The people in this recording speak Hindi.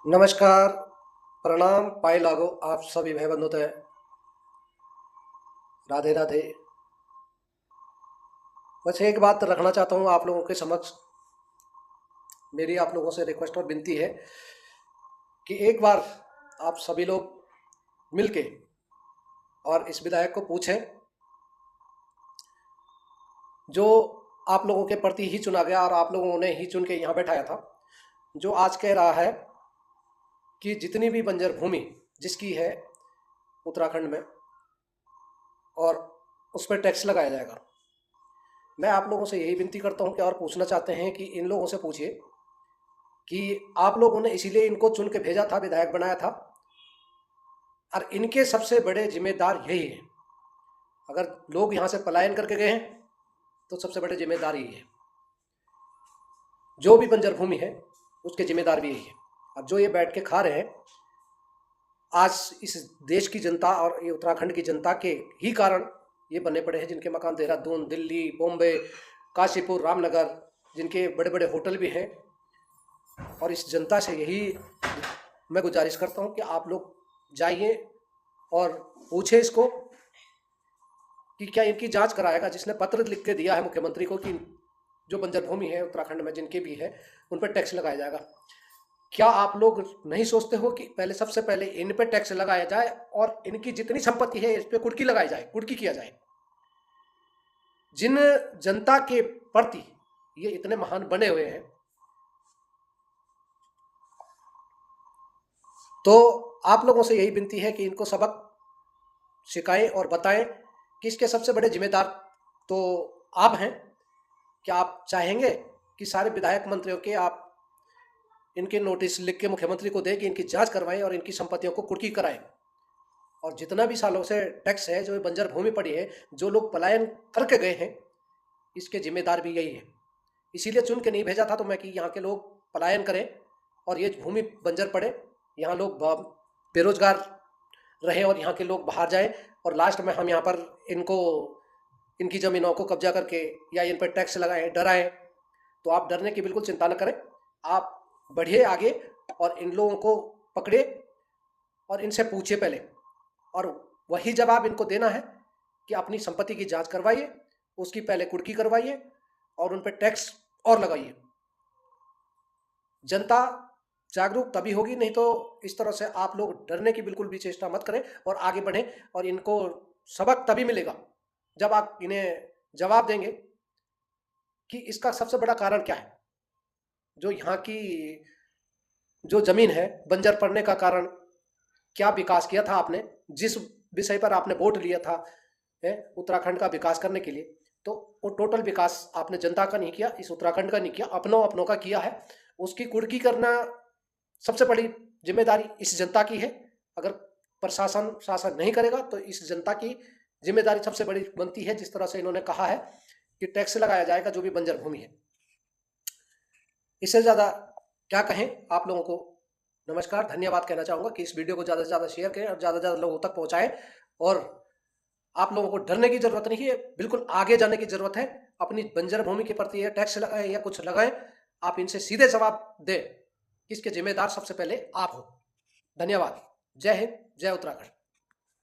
नमस्कार, प्रणाम, पाए लागो आप सभी भाई बंधुओं ते राधे राधे। बस एक बात रखना चाहता हूँ आप लोगों के समक्ष। मेरी आप लोगों से रिक्वेस्ट और विनती है कि एक बार आप सभी लोग मिलके और इस विधायक को पूछें जो आप लोगों के प्रति ही चुना गया और आप लोगों ने ही चुन के यहाँ बैठाया था, जो आज कह रहा है कि जितनी भी बंजर भूमि जिसकी है उत्तराखंड में और उस पर टैक्स लगाया जाएगा। मैं आप लोगों से यही विनती करता हूँ कि और पूछना चाहते हैं कि इन लोगों से पूछिए कि आप लोगों ने इसीलिए इनको चुन के भेजा था, विधायक बनाया था, और इनके सबसे बड़े जिम्मेदार यही है। अगर लोग यहाँ से पलायन करके गए हैं तो सबसे बड़े जिम्मेदार यही है। जो भी बंजर भूमि है उसके जिम्मेदार भी यही है। अब जो ये बैठ के खा रहे हैं, आज इस देश की जनता और ये उत्तराखंड की जनता के ही कारण ये बने पड़े हैं, जिनके मकान देहरादून, दिल्ली, बॉम्बे, काशीपुर, रामनगर, जिनके बड़े बड़े होटल भी हैं। और इस जनता से यही मैं गुजारिश करता हूँ कि आप लोग जाइए और पूछे इसको कि क्या इनकी जांच कराएगा। जिसने पत्र लिख के दिया है मुख्यमंत्री को कि जो बंजर भूमि है उत्तराखंड में जिनके भी है उन पर टैक्स लगाया जाएगा, क्या आप लोग नहीं सोचते हो कि पहले सबसे पहले इन पे टैक्स लगाया जाए और इनकी जितनी संपत्ति है इस पे कुर्की लगाई जाए, कुर्की किया जाए। जिन जनता के प्रति ये इतने महान बने हुए हैं, तो आप लोगों से यही विनती है कि इनको सबक सिखाएं और बताएं कि इसके सबसे बड़े जिम्मेदार तो आप हैं। क्या आप चाहेंगे कि सारे विधायक मंत्रियों के आप इनके नोटिस लिख के मुख्यमंत्री को दें कि इनकी जांच करवाएं और इनकी संपत्तियों को कुर्की कराएं। और जितना भी सालों से टैक्स है, जो बंजर भूमि पड़ी है, जो लोग पलायन करके गए हैं, इसके जिम्मेदार भी यही है। इसीलिए चुन के नहीं भेजा था तो मैं कि यहाँ के लोग पलायन करें और ये भूमि बंजर पड़े, यहाँ लोग बेरोजगार रहें और यहाँ के लोग बाहर जाएं और लास्ट में हम यहाँ पर इनको इनकी ज़मीनों को कब्जा करके या इन पर टैक्स लगाएं, डराएं। तो आप डरने की बिल्कुल चिंता न करें, आप बढ़िए आगे और इन लोगों को पकड़े और इनसे पूछिए पहले, और वही जवाब इनको देना है कि अपनी संपत्ति की जांच करवाइए, उसकी पहले कुर्की करवाइए और उन पर टैक्स और लगाइए। जनता जागरूक तभी होगी, नहीं तो इस तरह से आप लोग डरने की बिल्कुल भी चेष्टा मत करें और आगे बढ़ें। और इनको सबक तभी मिलेगा जब आप इन्हें जवाब देंगे कि इसका सबसे बड़ा कारण क्या है। जो यहाँ की जो जमीन है बंजर पड़ने का कारण क्या विकास किया था आपने, जिस विषय पर आपने वोट लिया था उत्तराखंड का विकास करने के लिए, तो वो टोटल विकास आपने जनता का नहीं किया, इस उत्तराखंड का नहीं किया, अपनों अपनों का किया है। उसकी कुर्की करना सबसे बड़ी जिम्मेदारी इस जनता की है। अगर प्रशासन शासन नहीं करेगा तो इस जनता की जिम्मेदारी सबसे बड़ी बनती है। जिस तरह से इन्होंने कहा है कि टैक्स लगाया जाएगा जो भी बंजर भूमि है, इससे ज़्यादा क्या कहें आप लोगों को। नमस्कार, धन्यवाद कहना चाहूँगा कि इस वीडियो को ज़्यादा से ज़्यादा शेयर करें और ज़्यादा से ज़्यादा लोगों तक पहुँचाएं। और आप लोगों को डरने की ज़रूरत नहीं है, बिल्कुल आगे जाने की ज़रूरत है। अपनी बंजर भूमि के प्रति या टैक्स लगाएं या कुछ लगाएं, आप इनसे सीधे जवाब दें, इसके जिम्मेदार सबसे पहले आप हो। धन्यवाद। जय हिंद, जय उत्तराखंड।